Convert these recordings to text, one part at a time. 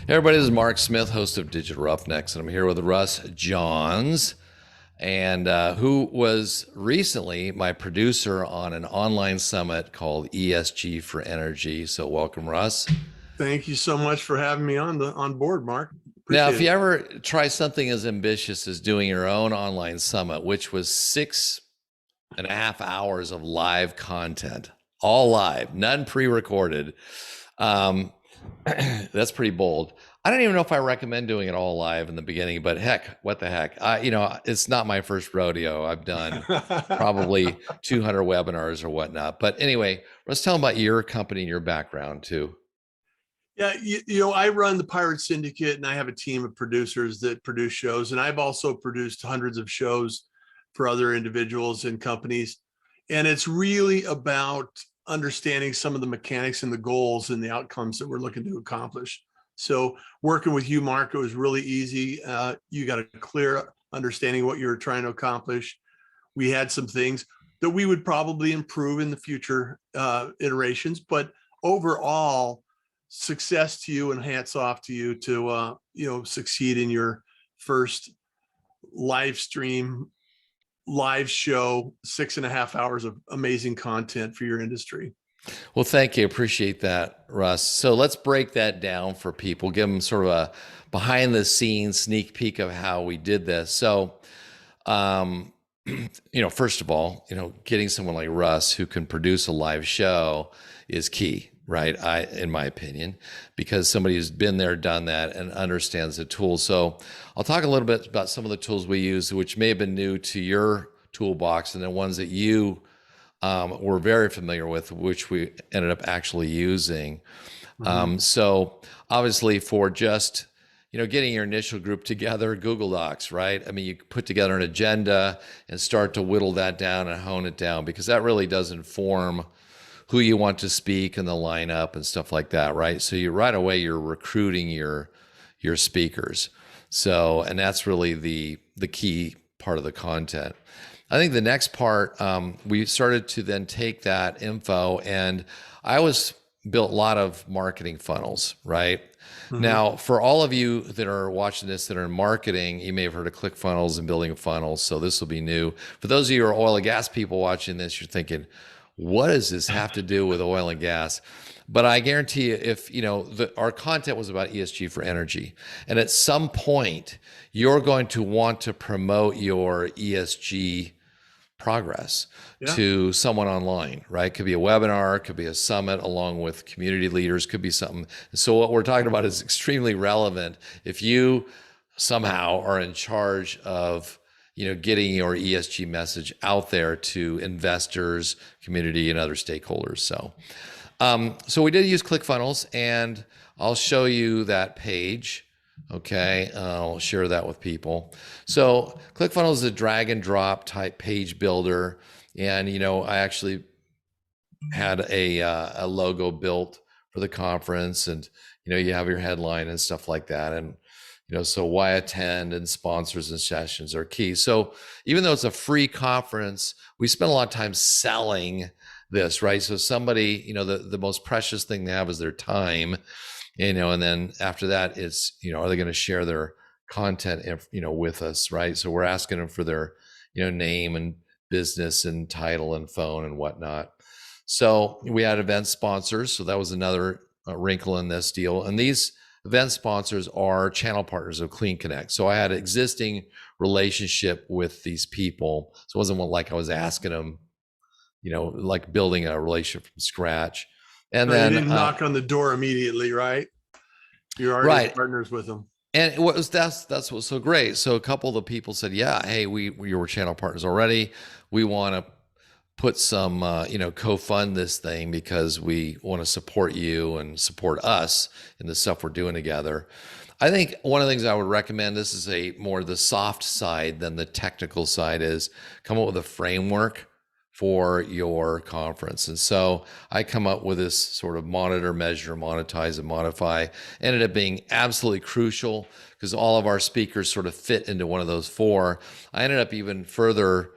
Hey everybody, this is Mark Smith, host of Digital Roughnecks, and I'm here with Russ Johns, and who was recently my producer on an online summit called ESG for Energy. So welcome, Russ. Thank you so much for having me on board, Mark. Now, if Appreciate you it. ever try something as ambitious as doing your own online summit, which was 6.5 hours of live content, all live, none pre-recorded, um, that's pretty bold. I don't even know if I recommend doing it all live in the beginning, but heck, what the heck? It's not my first rodeo. I've done probably 200 webinars or whatnot. But anyway, let's tell them about your company and your background too. Yeah, I run the Pirate Syndicate, and I have a team of producers that produce shows, and I've also produced hundreds of shows for other individuals and companies. And it's really about understanding some of the mechanics and the goals and the outcomes that we're looking to accomplish. So working with you, Mark, it was really easy. You got a clear understanding of what you were trying to accomplish. We had some things that we would probably improve in the future iterations, but overall, success to you and hats off to you to succeed in your first live stream, live show, 6.5 hours of amazing content for your industry. Well, thank you. Appreciate that, Russ. So let's break that down for people, give them sort of a behind the scenes sneak peek of how we did this. So, um, first of all, getting someone like Russ who can produce a live show is key, right? In my opinion, because somebody who's been there, done that, and understands the tools. So I'll talk a little bit about some of the tools we use, which may have been new to your toolbox, and the ones that you were very familiar with, which we ended up actually using. Mm-hmm. So obviously for just getting your initial group together, Google Docs, right? I mean, you put together an agenda and start to whittle that down and hone it down, because that really does inform who you want to speak and the lineup and stuff like that, right? So you right away you're recruiting your speakers. So, and that's really the key part of the content. I think the next part, we started to then take that info, and I always built a lot of marketing funnels, right? Mm-hmm. Now, for all of you that are watching this that are in marketing, you may have heard of Clickfunnels and building funnels, so this will be new. For those of you who are oil and gas people watching this, you're thinking, what does this have to do with oil and gas? But I guarantee you, if our content was about ESG for energy, and at some point you're going to want to promote your ESG progress Yeah. to someone online, right? Could be a webinar, could be a summit along with community leaders, could be something. So what we're talking about is extremely relevant if you somehow are in charge of getting your ESG message out there to investors, community, and other stakeholders. So we did use ClickFunnels, and I'll show you that page. Okay, I'll share that with people. So ClickFunnels is a drag and drop type page builder, and I actually had a logo built for the conference, and you have your headline and stuff like that, and so why attend and sponsors and sessions are key. So even though it's a free conference, we spend a lot of time selling this, right? So somebody, the most precious thing they have is their time, and then after that it's, are they going to share their content, with us, right? So we're asking them for their, name and business and title and phone and whatnot. So we had event sponsors. So that was another wrinkle in this deal. And these event sponsors are channel partners of Clean Connect. So I had an existing relationship with these people. So it wasn't like I was asking them, like building a relationship from scratch. And No, you then, didn't knock on the door immediately, right? You're already right. partners with them. And that's what's so great. So a couple of the people said, yeah, hey, we were channel partners already. We want to put some, co-fund this thing because we want to support you and support us in the stuff we're doing together. I think one of the things I would recommend, this is a more the soft side than the technical side, is come up with a framework for your conference. And so I come up with this sort of monitor, measure, monetize, and modify. Ended up being absolutely crucial because all of our speakers sort of fit into one of those four. I ended up even further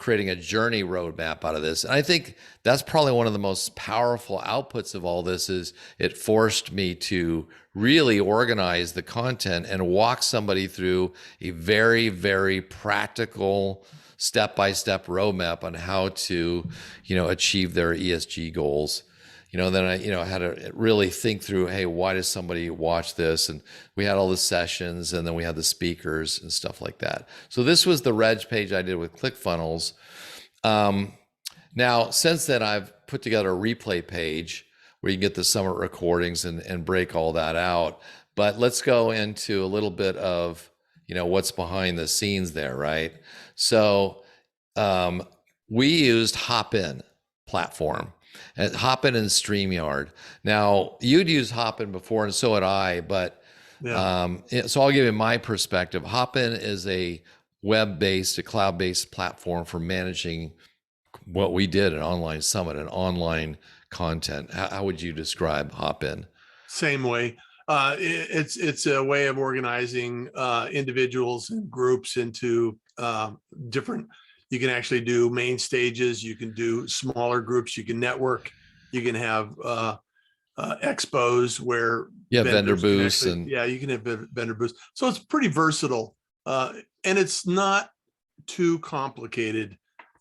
creating a journey roadmap out of this. And I think that's probably one of the most powerful outputs of all this is it forced me to really organize the content and walk somebody through a very, very practical step-by-step roadmap on how to, achieve their ESG goals. Then I had to really think through, hey, why does somebody watch this? And we had all the sessions, and then we had the speakers and stuff like that. So this was the reg page I did with Clickfunnels. Now, since then, I've put together a replay page where you can get the summit recordings and break all that out. But let's go into a little bit of, what's behind the scenes there, right? So we used Hopin platform. At Hopin and StreamYard. Now, you'd used Hopin before, and so had I, but so I'll give you my perspective. Hopin is a web-based, a cloud-based platform for managing what we did, an online summit, an online content. How would you describe Hopin? Same way. It's a way of organizing individuals and groups into different. You can actually do main stages. You can do smaller groups. You can network. You can have expos where vendor booths you can have vendor booths. So it's pretty versatile, and it's not too complicated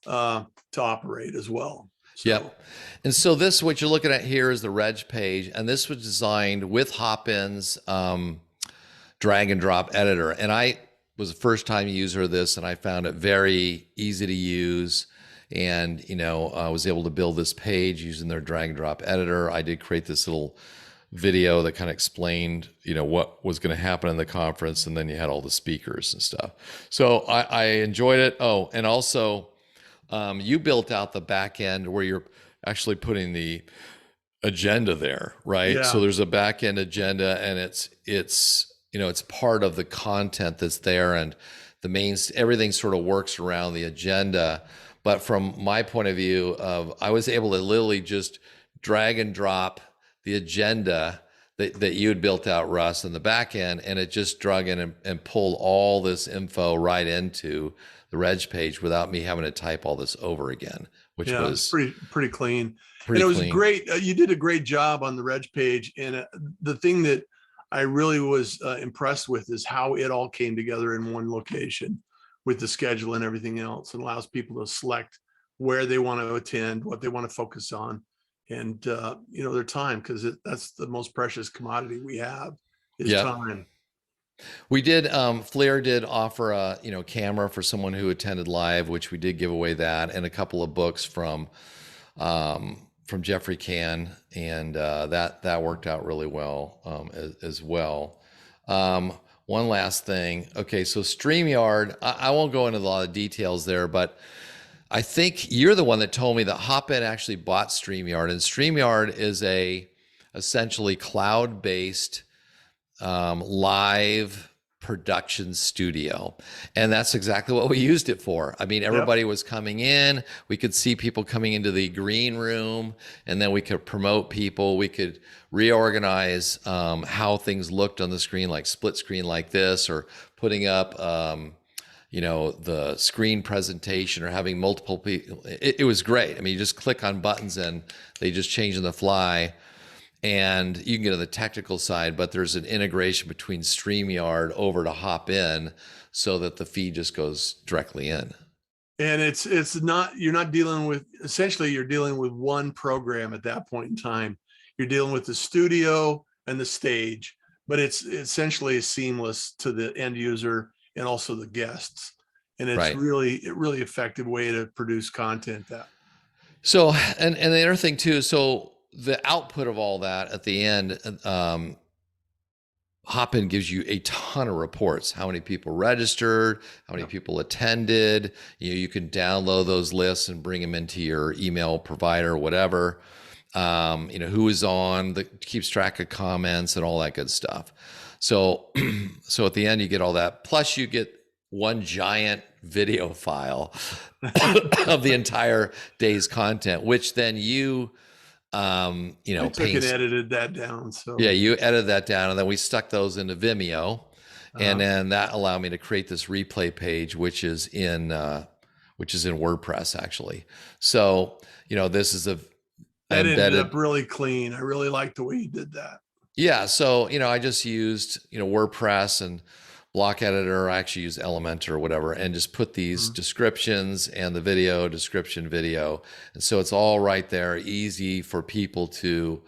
to operate as well. So. Yep. And so what you're looking at here is the reg page, and this was designed with Hopin's drag and drop editor. And I was a first time user of this, and I found it very easy to use. And, I was able to build this page using their drag and drop editor. I did create this little video that kind of explained, what was going to happen in the conference. And then you had all the speakers and stuff. So I enjoyed it. Oh, and also you built out the back end where you're actually putting the agenda there, right? Yeah. So there's a back end agenda, and it's part of the content that's there, and everything sort of works around the agenda. But from my point of view I was able to literally just drag and drop the agenda that you had built out, Russ, in the back end, and it just drug in and pulled all this info right into the reg page without me having to type all this over again, which was pretty clean. And it was great. You did a great job on the reg page. And the thing that I really was impressed with is how it all came together in one location with the schedule and everything else. It allows people to select where they want to attend, what they want to focus on, and their time, because that's the most precious commodity we have is time. We did, Flair did offer a, camera for someone who attended live, which we did give away that, and a couple of books from Jeffrey Can, and that worked out really well as well. One last thing. Okay, so StreamYard, I won't go into a lot of details there, but I think you're the one that told me that Hopin actually bought StreamYard, and StreamYard is essentially cloud-based live production studio. And that's exactly what we used it for. I mean, everybody was coming in. We could see people coming into the green room, and then we could promote people. We could reorganize how things looked on the screen, like split screen like this, or putting up the screen presentation, or having multiple people. It was great. I mean, you just click on buttons and they just change on the fly. And you can get to the technical side, but there's an integration between StreamYard over to Hopin so that the feed just goes directly in. And it's not, you're not dealing with, essentially you're dealing with one program at that point in time. You're dealing with the studio and the stage, but it's essentially seamless to the end user and also the guests. And it's really effective way to produce content. So, and the other thing too, so the output of all that at the end, Hopin gives you a ton of reports. How many people registered, how many people attended. You can download those lists and bring them into your email provider or whatever. Who is on, keeps track of comments and all that good stuff. So at the end, you get all that. Plus you get one giant video file of the entire day's content, which then I took and edited that down. So yeah, you edited that down, and then we stuck those into Vimeo, and then that allowed me to create this replay page, which is in which is in WordPress actually. So, this is I That ended embedded. up really clean. I really like the way you did that. Yeah. So, I just used, WordPress and block editor. I actually use Elementor or whatever, and just put these descriptions and the video, description, video. And so it's all right there, easy for people to,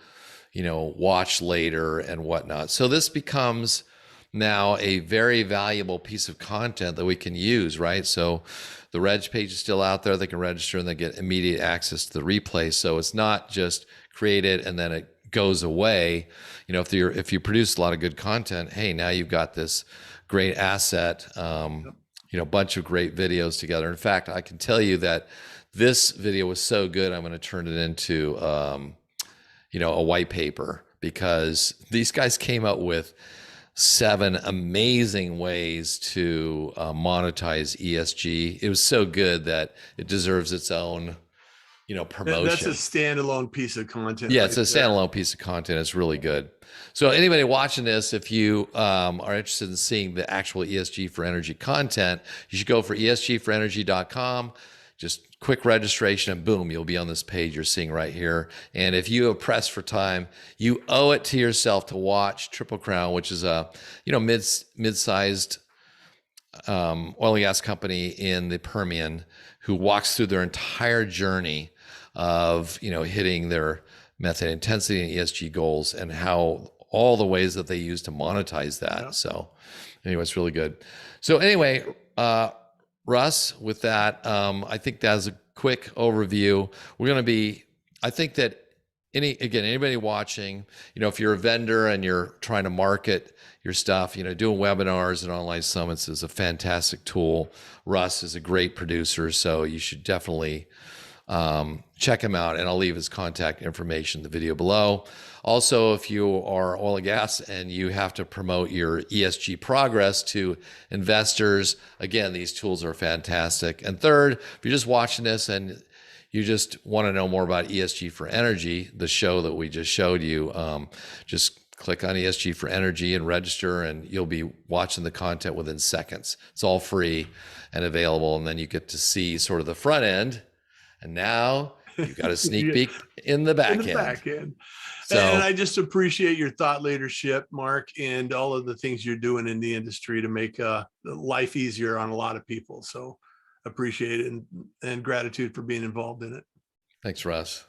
watch later and whatnot. So this becomes now a very valuable piece of content that we can use, right? So the reg page is still out there. They can register and they get immediate access to the replay. So it's not just create it and then it goes away. If you produce a lot of good content, hey, now you've got this great asset, bunch of great videos together. In fact, I can tell you that this video was so good, I'm going to turn it into, a white paper, because these guys came up with 7 amazing ways to monetize ESG. It was so good that it deserves its own, promotion. That's a standalone piece of content. Yeah, it's a standalone piece of content. It's really good. So anybody watching this, if you are interested in seeing the actual ESG for Energy content, you should go for esgforenergy.com. Just quick registration and boom, you'll be on this page you're seeing right here. And if you are pressed for time, you owe it to yourself to watch Triple Crown, which is a mid-sized oil and gas company in the Permian, who walks through their entire journey of hitting their methane intensity and ESG goals, and how all the ways that they use to monetize that. Yeah. So anyway, it's really good. So anyway, Russ, with that, I think that's a quick overview. We're going to be, I think that anybody watching, if you're a vendor and you're trying to market your stuff, doing webinars and online summits is a fantastic tool. Russ is a great producer, so you should definitely check him out, and I'll leave his contact information in the video below. Also, if you are oil and gas and you have to promote your ESG progress to investors, again, these tools are fantastic. And third, if you're just watching this and you just want to know more about ESG for Energy, the show that we just showed you, just click on ESG for Energy and register, and you'll be watching the content within seconds. It's all free and available, and then you get to see sort of the front end. And now you've got a sneak peek in the back end. So, and I just appreciate your thought leadership, Mark, and all of the things you're doing in the industry to make life easier on a lot of people. So appreciate it, and gratitude for being involved in it. Thanks, Russ.